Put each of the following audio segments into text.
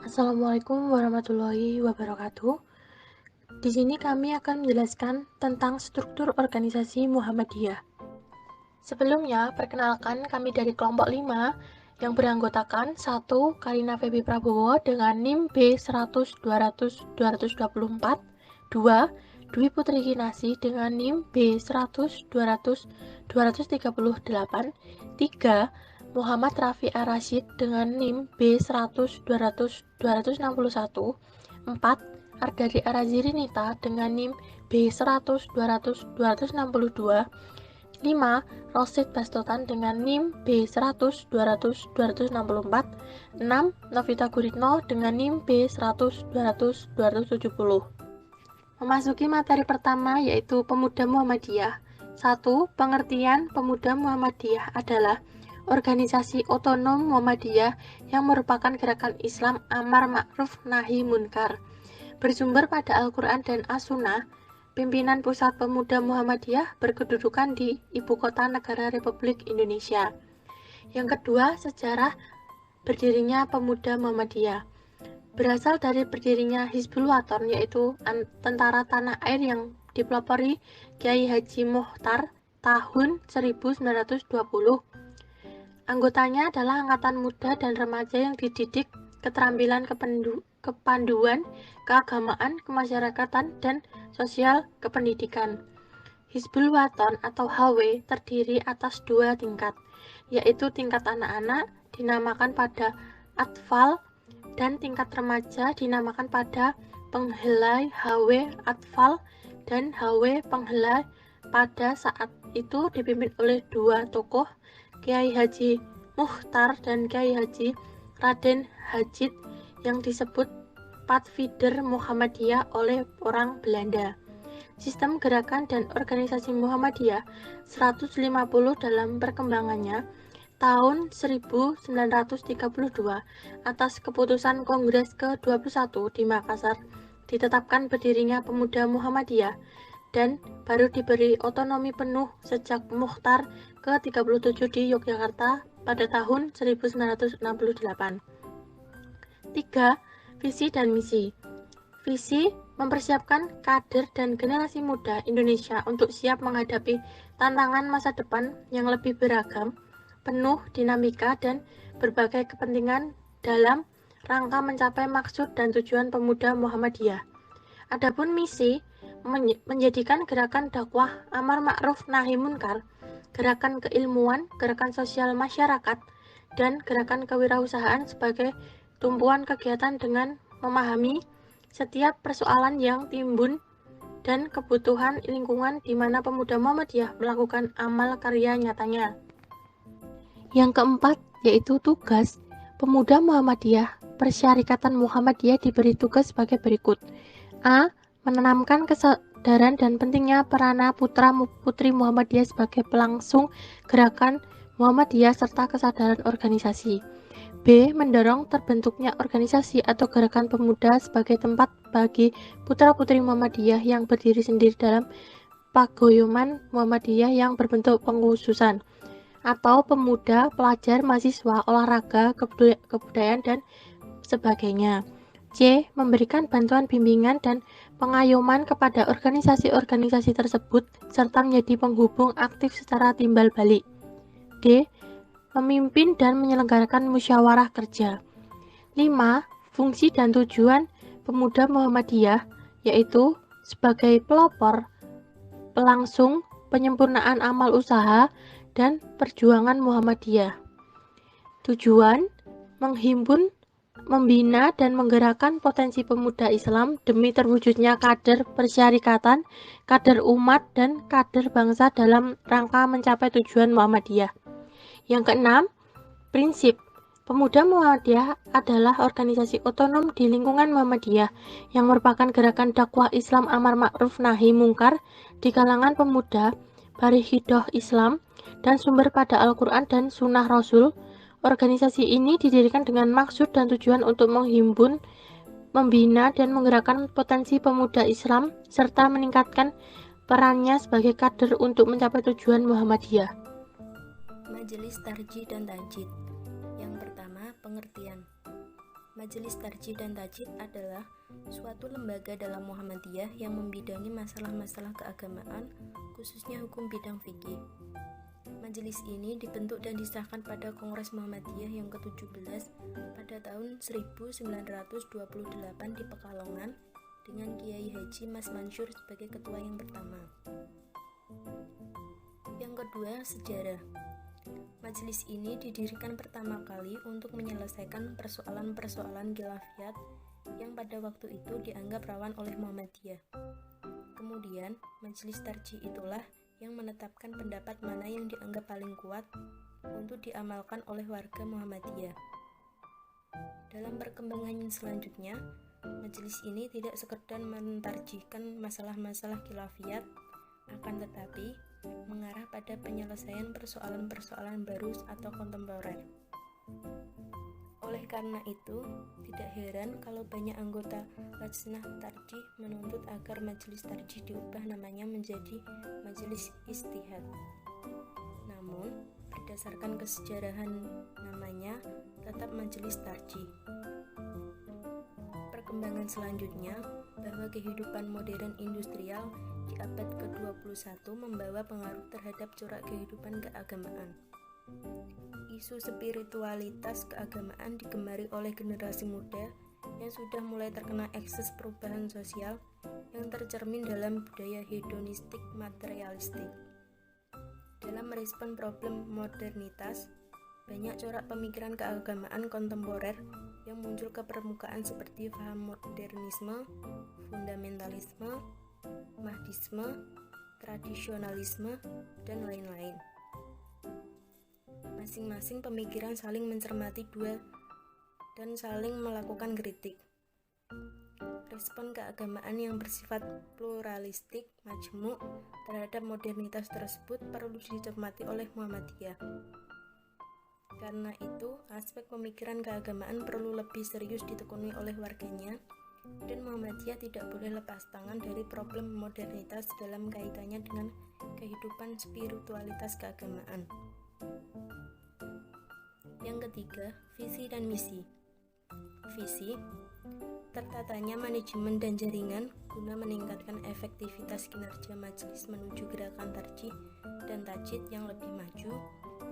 Assalamualaikum warahmatullahi wabarakatuh. Di sini kami akan menjelaskan tentang struktur organisasi Muhammadiyah. Sebelumnya, perkenalkan kami dari kelompok 5 yang beranggotakan 1. Karina Febi Prabowo dengan NIM B100-200-224, 2. Dwi Putri Kinasi dengan NIM B100-200-238, 3. Muhammad Rafi Ar-Rasyid dengan NIM B100-200-261, 4. Ardadi Araziri Nita dengan NIM B100-200-262, 5. Rosid Bastotan dengan NIM B100-200-264, 6. Novita Guritno dengan NIM B100-200-270. Memasuki materi pertama yaitu Pemuda Muhammadiyah. 1. Pengertian Pemuda Muhammadiyah adalah organisasi otonom Muhammadiyah yang merupakan gerakan Islam amar ma'ruf nahi munkar. Bersumber pada Al-Quran dan As-Sunnah, pimpinan Pusat Pemuda Muhammadiyah berkedudukan di Ibu Kota Negara Republik Indonesia. Yang kedua, sejarah berdirinya Pemuda Muhammadiyah. Berasal dari berdirinya Hizbul Wathon, yaitu tentara tanah air yang dipelopori Kiai Haji Muchtar tahun 1920. Anggotanya adalah angkatan muda dan remaja yang dididik keterampilan kepanduan, keagamaan, kemasyarakatan, dan sosial kependidikan. Hizbul Wathon atau HW terdiri atas 2 tingkat, yaitu tingkat anak-anak dinamakan pada Atfal dan tingkat remaja dinamakan pada Penghelai HW Atfal dan HW Penghelai. Pada saat itu dipimpin oleh 2 tokoh, Kiai Haji Muchtar dan Kiai Haji Raden Hajid yang disebut Pathfinder Muhammadiyah oleh orang Belanda. Sistem gerakan dan organisasi Muhammadiyah 150 dalam perkembangannya tahun 1932 atas keputusan Kongres ke-21 di Makassar ditetapkan berdirinya Pemuda Muhammadiyah dan baru diberi otonomi penuh sejak Muchtar ke-37 di Yogyakarta pada tahun 1968. 3. Visi dan misi. Visi mempersiapkan kader dan generasi muda Indonesia untuk siap menghadapi tantangan masa depan yang lebih beragam, penuh dinamika dan berbagai kepentingan dalam rangka mencapai maksud dan tujuan pemuda Muhammadiyah. Adapun misi menjadikan gerakan dakwah amar ma'ruf nahi munkar, gerakan keilmuan, gerakan sosial masyarakat, dan gerakan kewirausahaan sebagai tumpuan kegiatan dengan memahami setiap persoalan yang timbul dan kebutuhan lingkungan di mana pemuda Muhammadiyah melakukan amal karya nyatanya. Yang keempat, yaitu tugas Pemuda Muhammadiyah. Persyarikatan Muhammadiyah diberi tugas sebagai berikut. A. Menanamkan kesadaran dan pentingnya peranan putra-putri Muhammadiyah sebagai pelangsung gerakan Muhammadiyah serta kesadaran organisasi. B. Mendorong terbentuknya organisasi atau gerakan pemuda sebagai tempat bagi putra-putri Muhammadiyah yang berdiri sendiri dalam paguyuban Muhammadiyah yang berbentuk pengkhususan atau pemuda, pelajar, mahasiswa, olahraga, kebudayaan, dan sebagainya. C. Memberikan bantuan bimbingan dan pengayoman kepada organisasi-organisasi tersebut serta menjadi penghubung aktif secara timbal balik. D. Memimpin dan menyelenggarakan musyawarah kerja. 5. Fungsi dan tujuan Pemuda Muhammadiyah yaitu sebagai pelopor, pelangsung, penyempurnaan amal usaha, dan perjuangan Muhammadiyah. Tujuan menghimpun, membina, dan menggerakkan potensi pemuda Islam demi terwujudnya kader persyarikatan, kader umat, dan kader bangsa dalam rangka mencapai tujuan Muhammadiyah. Yang keenam, prinsip. Pemuda Muhammadiyah adalah organisasi otonom di lingkungan Muhammadiyah yang merupakan gerakan dakwah Islam amar ma'ruf nahi munkar di kalangan pemuda, barihidoh Islam, dan sumber pada Al-Quran dan Sunnah Rasul. Organisasi ini didirikan dengan maksud dan tujuan untuk menghimpun, membina, dan menggerakkan potensi pemuda Islam, serta meningkatkan perannya sebagai kader untuk mencapai tujuan Muhammadiyah. Majelis Tarjih dan Tajid. Yang pertama, pengertian. Majelis Tarjih dan Tajdid adalah suatu lembaga dalam Muhammadiyah yang membidangi masalah-masalah keagamaan, khususnya hukum bidang fikih. Majelis ini dibentuk dan disahkan pada Kongres Muhammadiyah yang ke-17 pada tahun 1928 di Pekalongan dengan Kiai Haji Mas Mansur sebagai ketua yang pertama. Yang kedua, sejarah. Majelis ini didirikan pertama kali untuk menyelesaikan persoalan-persoalan khilafiyat yang pada waktu itu dianggap rawan oleh Muhammadiyah. Kemudian, Majelis Tarjih itulah yang menetapkan pendapat mana yang dianggap paling kuat untuk diamalkan oleh warga Muhammadiyah. Dalam perkembangan selanjutnya, majelis ini tidak sekedar mentarjihkan masalah-masalah khilafiyat, akan tetapi mengarah pada penyelesaian persoalan-persoalan baru atau kontemporer. Oleh karena itu, tidak heran kalau banyak anggota Lajnah Tarjih menuntut agar Majelis Tarjih diubah namanya menjadi Majelis Ijtihad. Namun, berdasarkan kesejarahan namanya tetap Majelis Tarjih. Perkembangan selanjutnya, bahwa kehidupan modern industrial di abad ke-21 membawa pengaruh terhadap corak kehidupan keagamaan. Isu spiritualitas keagamaan digemari oleh generasi muda yang sudah mulai terkena ekses perubahan sosial yang tercermin dalam budaya hedonistik materialistik. Dalam merespon problem modernitas, banyak corak pemikiran keagamaan kontemporer yang muncul ke permukaan seperti paham modernisme, fundamentalisme, mahdisme, tradisionalisme, dan lain-lain. Masing-masing pemikiran saling mencermati dua dan saling melakukan kritik. Respon keagamaan yang bersifat pluralistik, majmuk, terhadap modernitas tersebut perlu dicermati oleh Muhammadiyah. Karena itu, aspek pemikiran keagamaan perlu lebih serius ditekuni oleh warganya, dan Muhammadiyah tidak boleh lepas tangan dari problem modernitas dalam kaitannya dengan kehidupan spiritualitas keagamaan. Yang ketiga, visi dan misi. Visi, tertatanya manajemen dan jaringan guna meningkatkan efektivitas kinerja majelis menuju gerakan tarjih dan tajdid yang lebih maju,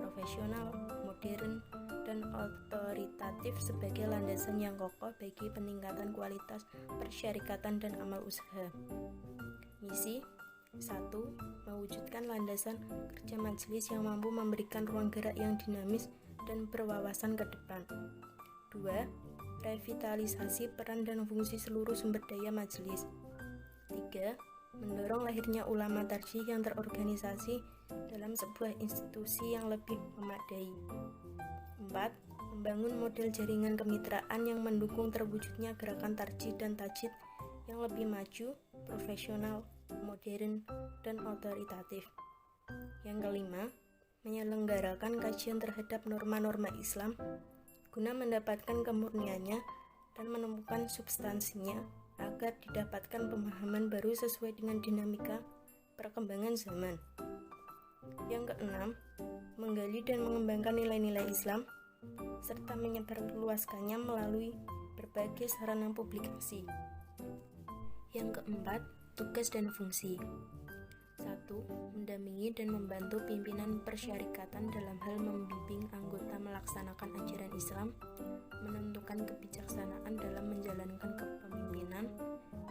profesional, modern, dan otoritatif sebagai landasan yang kokoh bagi peningkatan kualitas persyarikatan dan amal usaha. Misi 1. Mewujudkan landasan kerja majelis yang mampu memberikan ruang gerak yang dinamis dan berwawasan ke depan. 2. Revitalisasi peran dan fungsi seluruh sumber daya majelis. 3. Mendorong lahirnya ulama tarjih yang terorganisasi dalam sebuah institusi yang lebih memadai. 4. Membangun model jaringan kemitraan yang mendukung terwujudnya gerakan tarjih dan tajdid yang lebih maju, profesional, modern, dan otoritatif. Yang kelima, menyelenggarakan kajian terhadap norma-norma Islam guna mendapatkan kemurniannya dan menemukan substansinya agar didapatkan pemahaman baru sesuai dengan dinamika perkembangan zaman. Yang keenam, menggali dan mengembangkan nilai-nilai Islam serta menyebarluaskannya melalui berbagai sarana publikasi. Yang keempat, tugas dan fungsi. 1. Mendampingi dan membantu pimpinan persyarikatan dalam hal membimbing anggota melaksanakan ajaran Islam, menentukan kebijaksanaan dalam menjalankan kepemimpinan,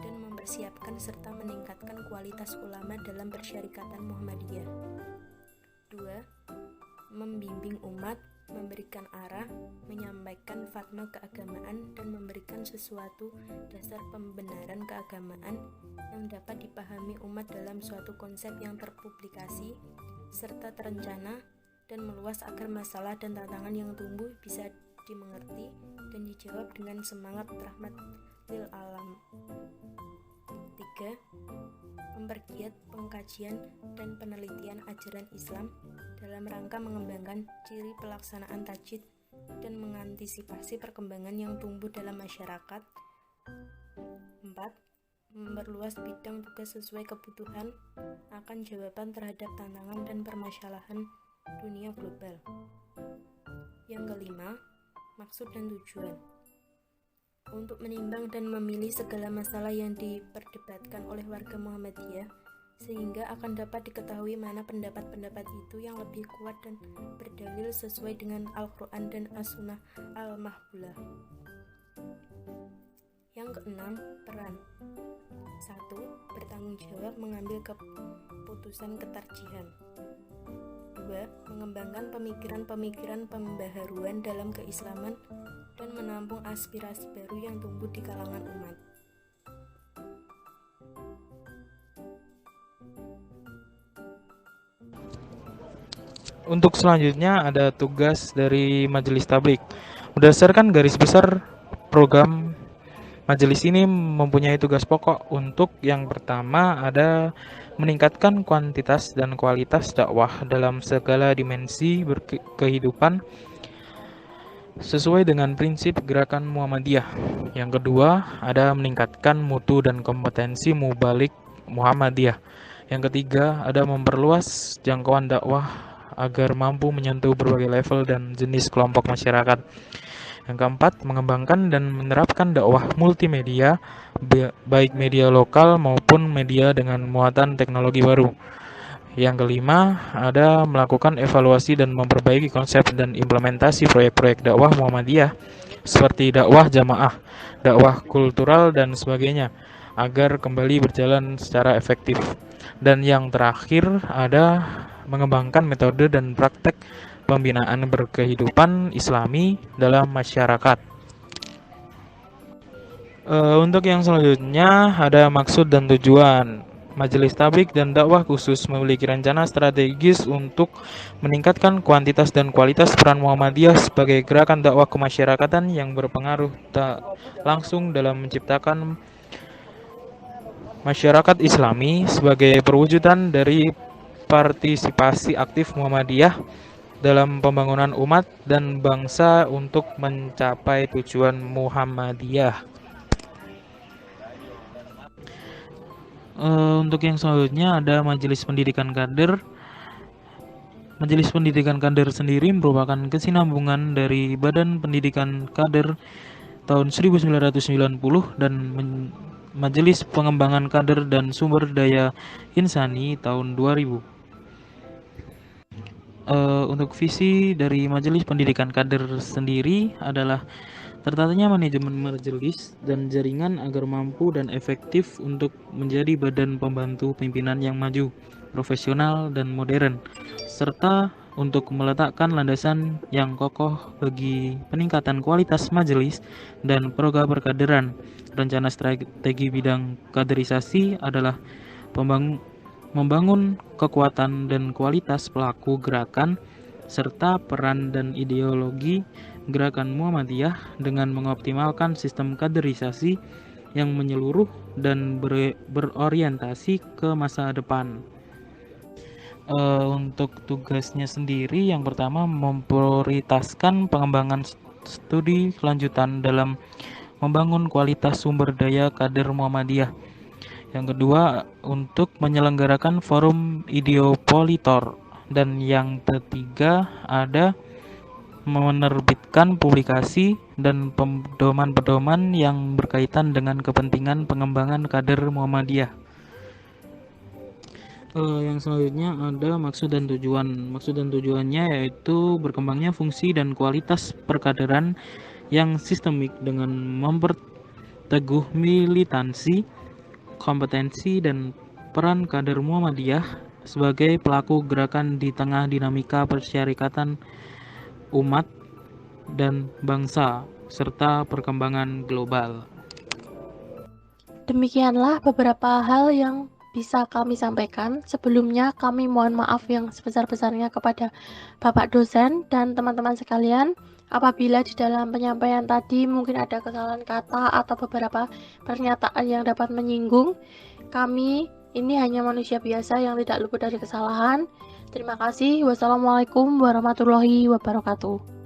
dan mempersiapkan serta meningkatkan kualitas ulama dalam persyarikatan Muhammadiyah. 2. Membimbing umat, memberikan arah, menyampaikan fatwa keagamaan, dan memberikan sesuatu dasar pembenaran keagamaan yang dapat dipahami umat dalam suatu konsep yang terpublikasi serta terencana dan meluas agar masalah dan tantangan yang tumbuh bisa dimengerti dan dijawab dengan semangat rahmat lil alam. 3. Mempergiat pengkajian dan penelitian ajaran Islam dalam rangka mengembangkan ciri pelaksanaan tajdid dan mengantisipasi perkembangan yang tumbuh dalam masyarakat. 4. Memperluas bidang tugas sesuai kebutuhan akan jawaban terhadap tantangan dan permasalahan dunia global. Yang kelima, maksud dan tujuan. untuk menimbang dan memilih segala masalah yang diperdebatkan oleh warga Muhammadiyah, sehingga akan dapat diketahui mana pendapat-pendapat itu yang lebih kuat dan berdalil sesuai dengan Al-Quran dan As-Sunnah Al-Mahbulah. Yang keenam, peran. 1. Bertanggung jawab mengambil keputusan ketarjihan. 2. Mengembangkan pemikiran-pemikiran pembaharuan dalam keislaman dan menampung aspirasi baru yang tumbuh di kalangan umat. Untuk selanjutnya ada tugas dari Majelis Tablik. Berdasarkan garis besar program, majelis ini mempunyai tugas pokok. Untuk yang pertama ada meningkatkan kuantitas dan kualitas dakwah dalam segala dimensi kehidupan sesuai dengan prinsip gerakan Muhammadiyah. Yang kedua ada meningkatkan mutu dan kompetensi mubalik Muhammadiyah. Yang ketiga ada memperluas jangkauan dakwah agar mampu menyentuh berbagai level dan jenis kelompok masyarakat. Yang keempat, mengembangkan dan menerapkan dakwah multimedia, baik media lokal maupun media dengan muatan teknologi baru. Yang kelima, ada melakukan evaluasi dan memperbaiki konsep dan implementasi proyek-proyek dakwah Muhammadiyah seperti dakwah jamaah, dakwah kultural, dan sebagainya, agar kembali berjalan secara efektif. Dan yang terakhir, ada mengembangkan metode dan praktek pembinaan berkehidupan Islami dalam masyarakat. Untuk yang selanjutnya ada maksud dan tujuan. Majelis Tablik dan Dakwah Khusus memiliki rencana strategis untuk meningkatkan kuantitas dan kualitas peran Muhammadiyah sebagai gerakan dakwah kemasyarakatan yang berpengaruh tak langsung dalam menciptakan masyarakat Islami sebagai perwujudan dari partisipasi aktif Muhammadiyah dalam pembangunan umat dan bangsa untuk mencapai tujuan Muhammadiyah. Untuk yang selanjutnya ada Majelis Pendidikan Kader. Majelis Pendidikan Kader sendiri merupakan kesinambungan dari Badan Pendidikan Kader tahun 1990 dan Majelis Pengembangan Kader dan Sumber Daya Insani tahun 2000. Untuk visi dari Majelis Pendidikan Kader sendiri adalah tertatanya manajemen majelis dan jaringan agar mampu dan efektif untuk menjadi badan pembantu pimpinan yang maju, profesional, dan modern, serta untuk meletakkan landasan yang kokoh bagi peningkatan kualitas majelis dan program perkaderan. Rencana strategi bidang kaderisasi adalah membangun kekuatan dan kualitas pelaku gerakan serta peran dan ideologi gerakan Muhammadiyah dengan mengoptimalkan sistem kaderisasi yang menyeluruh dan berorientasi ke masa depan. Untuk tugasnya sendiri, yang pertama memprioritaskan pengembangan studi lanjutan dalam membangun kualitas sumber daya kader Muhammadiyah. Yang kedua, untuk menyelenggarakan forum ideopolitor. Dan yang ketiga ada menerbitkan publikasi dan pedoman-pedoman yang berkaitan dengan kepentingan pengembangan kader Muhammadiyah. Yang selanjutnya ada maksud dan tujuan. Maksud dan tujuannya yaitu berkembangnya fungsi dan kualitas perkaderan yang sistemik dengan memperteguh militansi, kompetensi, dan peran kader Muhammadiyah sebagai pelaku gerakan di tengah dinamika persyarikatan umat dan bangsa serta perkembangan global. Demikianlah beberapa hal yang bisa kami sampaikan. Sebelumnya kami mohon maaf yang sebesar-besarnya kepada Bapak dosen dan teman-teman sekalian apabila di dalam penyampaian tadi mungkin ada kesalahan kata atau beberapa pernyataan yang dapat menyinggung. Kami ini hanya manusia biasa yang tidak luput dari kesalahan. Terima kasih. Wassalamualaikum warahmatullahi wabarakatuh.